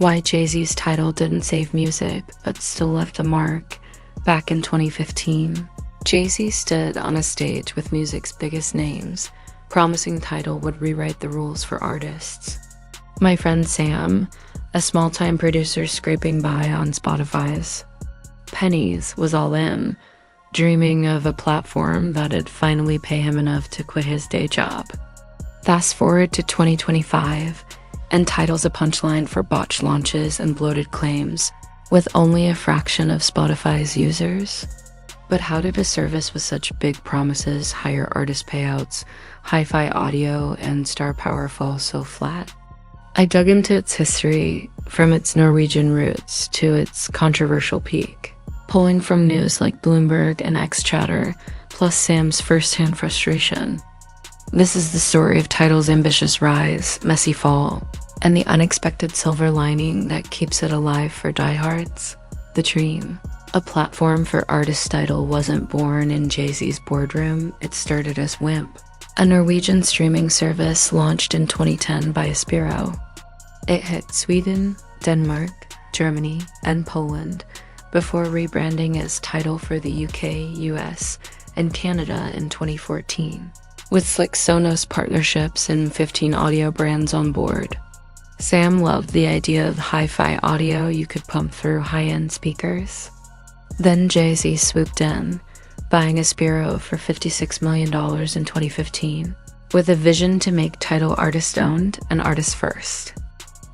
Why Jay-Z's Tidal didn't save music, but still left a mark. Back in 2015, Jay-Z stood on a stage with music's biggest names, promising Tidal would rewrite the rules for artists. My friend Sam, a small-time producer scraping by on Spotify's pennies, was all in, dreaming of a platform that'd finally pay him enough to quit his day job. Fast forward to 2025, and Tidal's a punchline for botched launches and bloated claims, with only a fraction of Spotify's users. But how did a service with such big promises, higher artist payouts, hi-fi audio, and star power fall so flat? I dug into its history, from its Norwegian roots to its controversial peak, pulling from news like Bloomberg and X-Chatter, plus Sam's first-hand frustration. This is the story of Tidal's ambitious rise, messy fall, and the unexpected silver lining that keeps it alive for diehards. The dream. A platform for artist Tidal wasn't born in Jay-Z's boardroom, it started as WIMP, a Norwegian streaming service launched in 2010 by Aspiro. It hit Sweden, Denmark, Germany, and Poland, before rebranding as Tidal for the UK, US, and Canada in 2014, with slick Sonos partnerships and 15 audio brands on board. Sam loved the idea of hi-fi audio you could pump through high-end speakers. Then Jay-Z swooped in, buying Aspiro for $56 million in 2015, with a vision to make Tidal artist-owned and artist-first.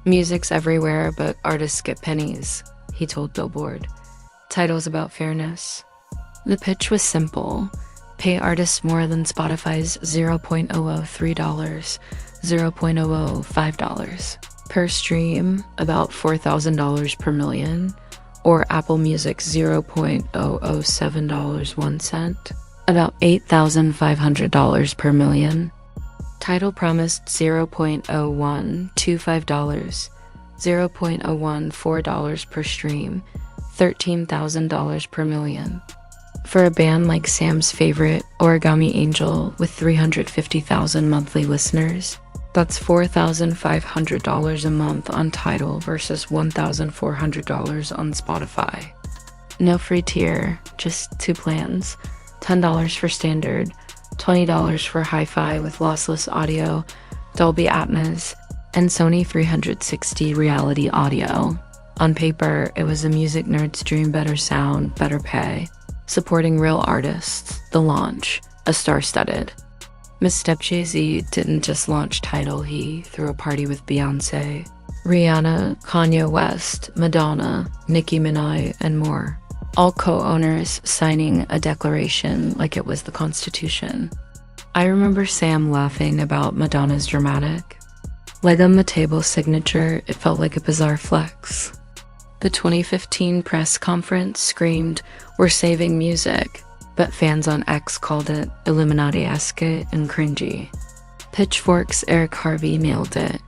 "Music's everywhere, but artists get pennies," he told Billboard. Tidal's about fairness. The pitch was simple. Pay artists more than Spotify's $0.003, $0.005 per stream, about $4,000 per million, or Apple Music's $0.007 1 cent, about $8,500 per million. Tidal promised $0.0125, $0.014 per stream, $13,000 per million. For a band like Sam's favorite, Origami Angel, with 350,000 monthly listeners, that's $4,500 a month on Tidal versus $1,400 on Spotify. No free tier, just 2 plans, $10 for standard, $20 for hi-fi with lossless audio, Dolby Atmos, and Sony 360 reality audio. On paper, it was a music nerd's dream: better sound, better pay, supporting real artists. The launch, a star-studded. Misstep Jay-Z didn't just launch Tidal, he threw a party with Beyoncé, Rihanna, Kanye West, Madonna, Nicki Minaj, and more. All co-owners signing a declaration like it was the Constitution. I remember Sam laughing about Madonna's dramatic leg on the table signature. It felt like a bizarre flex. The 2015 press conference screamed, "We're saving music," but fans on X called it Illuminati-esque and cringy. Pitchfork's Eric Harvey nailed it.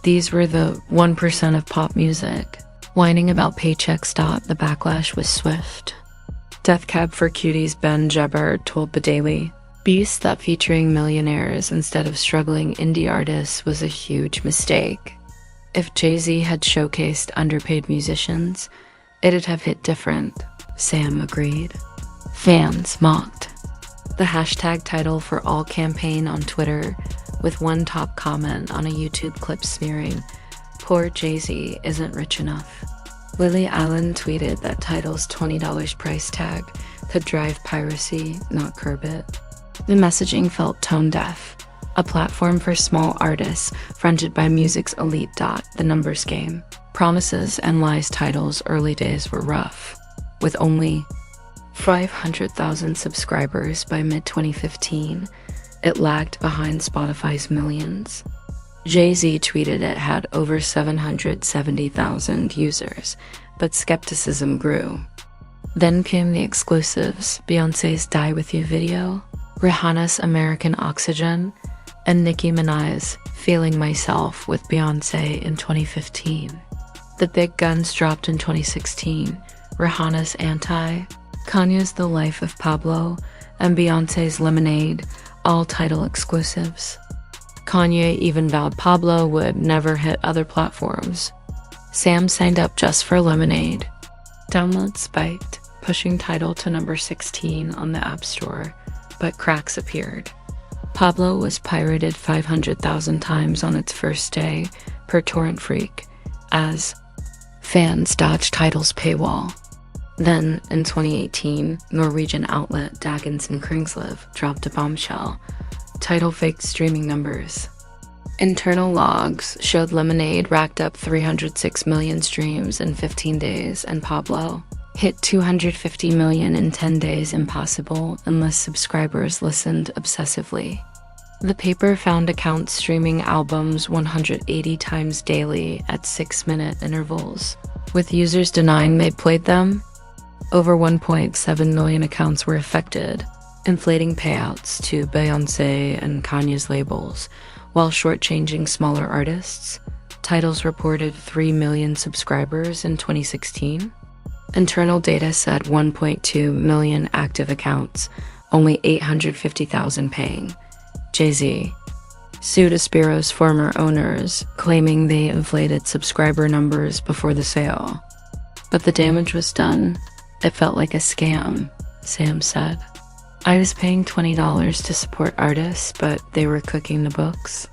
These were the 1% of pop music. Whining about paychecks. The backlash was swift. Death Cab for Cutie's Ben Jebber told The Daily, "Beast that featuring millionaires instead of struggling indie artists was a huge mistake. If Jay-Z had showcased underpaid musicians, it'd have hit different." Sam agreed. Fans mocked. The hashtag Tidal for All campaign on Twitter, with one top comment on a YouTube clip sneering, "Poor Jay-Z isn't rich enough." Lily Allen tweeted that Tidal's $20 price tag could drive piracy, not curb it. The messaging felt tone-deaf. A platform for small artists fronted by music's elite. The numbers game. Promises and lies. Tidal's early days were rough. With only 500,000 subscribers by mid-2015, it lagged behind Spotify's millions. Jay-Z tweeted it had over 770,000 users, but skepticism grew. Then came the exclusives: Beyoncé's Die With You video, Rihanna's American Oxygen, and Nicki Minaj's Feeling Myself with Beyoncé in 2015. The big guns dropped in 2016, Rihanna's Anti, Kanye's The Life of Pablo, and Beyoncé's Lemonade, all Tidal exclusives. Kanye even vowed Pablo would never hit other platforms. Sam signed up just for Lemonade. Downloads spiked, pushing Tidal to number 16 on the App Store, but cracks appeared. Pablo was pirated 500,000 times on its first day, per Torrent Freak, as fans dodged Tidal's paywall. Then, in 2018, Norwegian outlet Dagens Næringsliv dropped a bombshell. Tidal faked streaming numbers. Internal logs showed Lemonade racked up 306 million streams in 15 days, and Pablo hit 250 million in 10 days, impossible unless subscribers listened obsessively. The paper found accounts streaming albums 180 times daily at 6-minute intervals, with users denying they played them. Over 1.7 million accounts were affected, inflating payouts to Beyoncé and Kanye's labels, while shortchanging smaller artists. Tidal's reported 3 million subscribers in 2016. Internal data said 1.2 million active accounts, only 850,000 paying. Jay-Z sued Aspiro's former owners, claiming they inflated subscriber numbers before the sale. But the damage was done. It felt like a scam, Sam said. I was paying $20 to support artists, but they were cooking the books.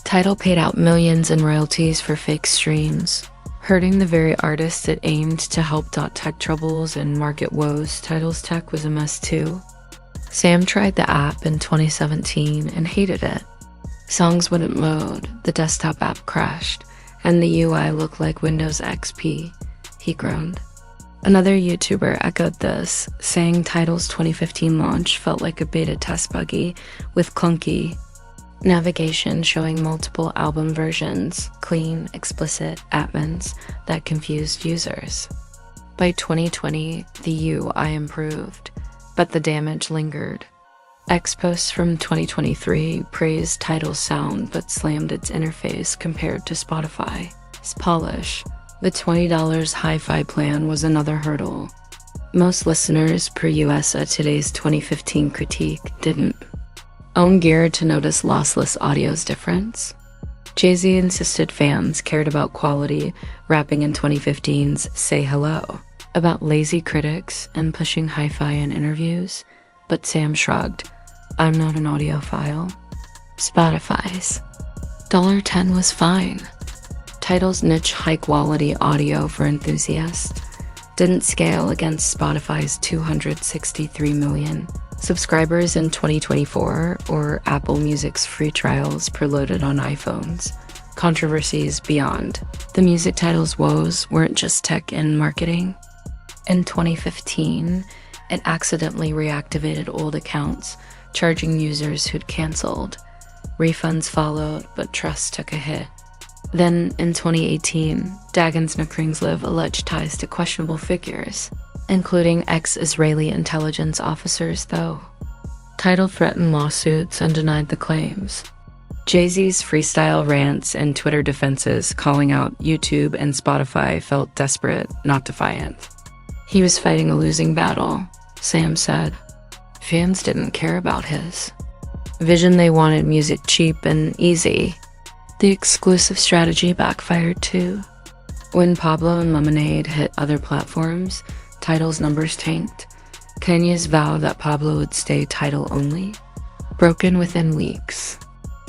Tidal paid out millions in royalties for fake streams, hurting the very artists it aimed to help. Tech troubles and market woes. Tidal's tech was a mess too. Sam tried the app in 2017 and hated it. Songs wouldn't load, the desktop app crashed, and the UI looked like Windows XP, he groaned. Another YouTuber echoed this, saying Tidal's 2015 launch felt like a beta test buggy with clunky navigation showing multiple album versions, clean, explicit admins that confused users. By 2020, the UI improved, but the damage lingered. X posts from 2023 praised Tidal's sound but slammed its interface compared to Spotify's polish. The $20 hi-fi plan was another hurdle. Most listeners per US at today's 2015 critique didn't own gear to notice lossless audio's difference. Jay-Z insisted fans cared about quality, rapping in 2015's Say Hello about lazy critics and pushing hi-fi in interviews, but Sam shrugged. I'm not an audiophile. Spotify's $10 was fine. Tidal's niche high-quality audio for enthusiasts didn't scale against Spotify's 263 million subscribers in 2024 or Apple Music's free trials preloaded on iPhones. Controversies beyond. The music title's woes weren't just tech and marketing. In 2015, it accidentally reactivated old accounts, charging users who'd canceled. Refunds followed, but trust took a hit. Then, in 2018, Dagens Næringsliv alleged ties to questionable figures, including ex-Israeli intelligence officers, though. Tidal threatened lawsuits and denied the claims. Jay-Z's freestyle rants and Twitter defenses calling out YouTube and Spotify felt desperate, not defiant. He was fighting a losing battle, Sam said. Fans didn't care about his vision. They wanted music cheap and easy. The exclusive strategy backfired too. When Pablo and Lemonade hit other platforms, Tidal's numbers tanked. Kanye's vow that Pablo would stay Tidal only broken within weeks.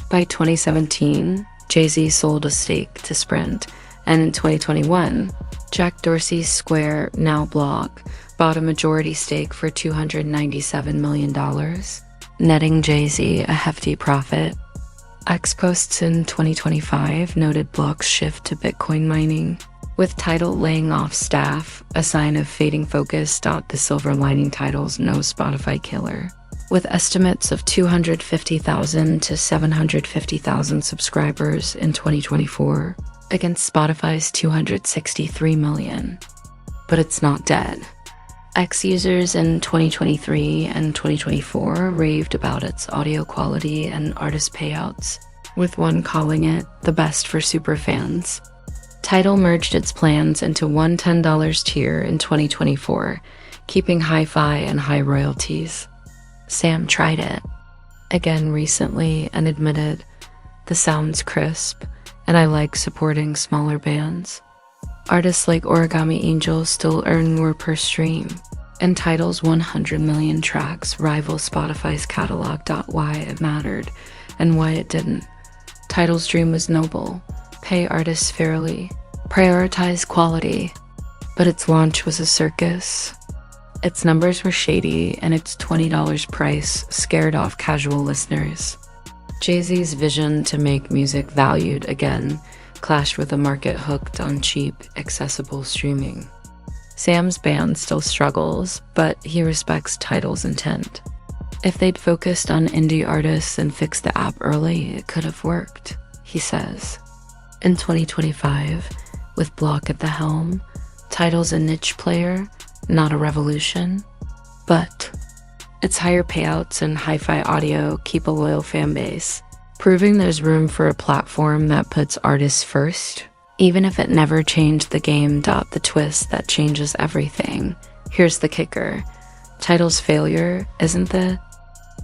By 2017, Jay-Z sold a stake to Sprint, and in 2021, Jack Dorsey's Square, now Blog, bought a majority stake for $297 million, netting Jay-Z a hefty profit. X posts in 2025 noted Block's shift to Bitcoin mining, with Tidal laying off staff, a sign of fading focus. The silver lining Tidal's no Spotify killer, with estimates of 250,000 to 750,000 subscribers in 2024 against Spotify's 263 million. But it's not dead. X users in 2023 and 2024 raved about its audio quality and artist payouts, with one calling it the best for superfans. Tidal merged its plans into one $10 tier in 2024, keeping hi-fi and high royalties. Sam tried it again recently and admitted, the sound's crisp, and I like supporting smaller bands. Artists like Origami Angel still earn more per stream, and Tidal's 100 million tracks rival Spotify's catalog. Why it mattered, and why it didn't. Tidal's dream was noble: pay artists fairly, prioritize quality. But its launch was a circus. Its numbers were shady, and its $20 price scared off casual listeners. Jay-Z's vision to make music valued again clashed with a market hooked on cheap, accessible streaming. Sam's band still struggles, but he respects Tidal's intent. If they'd focused on indie artists and fixed the app early, it could have worked, he says. In 2025, with Block at the helm, Tidal's a niche player, not a revolution. But its higher payouts and hi-fi audio keep a loyal fan base, proving there's room for a platform that puts artists first, even if it never changed the game. The twist that changes everything. Here's the kicker. Tidal's failure isn't the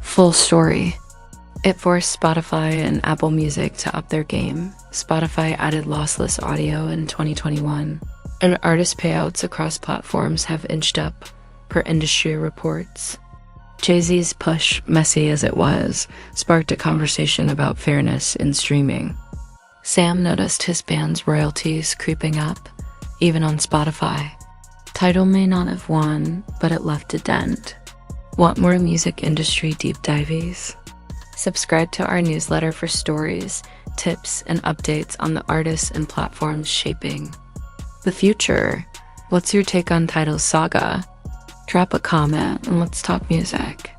full story. It forced Spotify and Apple Music to up their game. Spotify added lossless audio in 2021, and artist payouts across platforms have inched up, per industry reports. Jay-Z's push, messy as it was, sparked a conversation about fairness in streaming. Sam noticed his band's royalties creeping up, even on Spotify. Tidal may not have won, but it left a dent. Want more music industry deep dives? Subscribe to our newsletter for stories, tips, and updates on the artists and platforms shaping the future. What's your take on Tidal's saga? Drop a comment and let's talk music.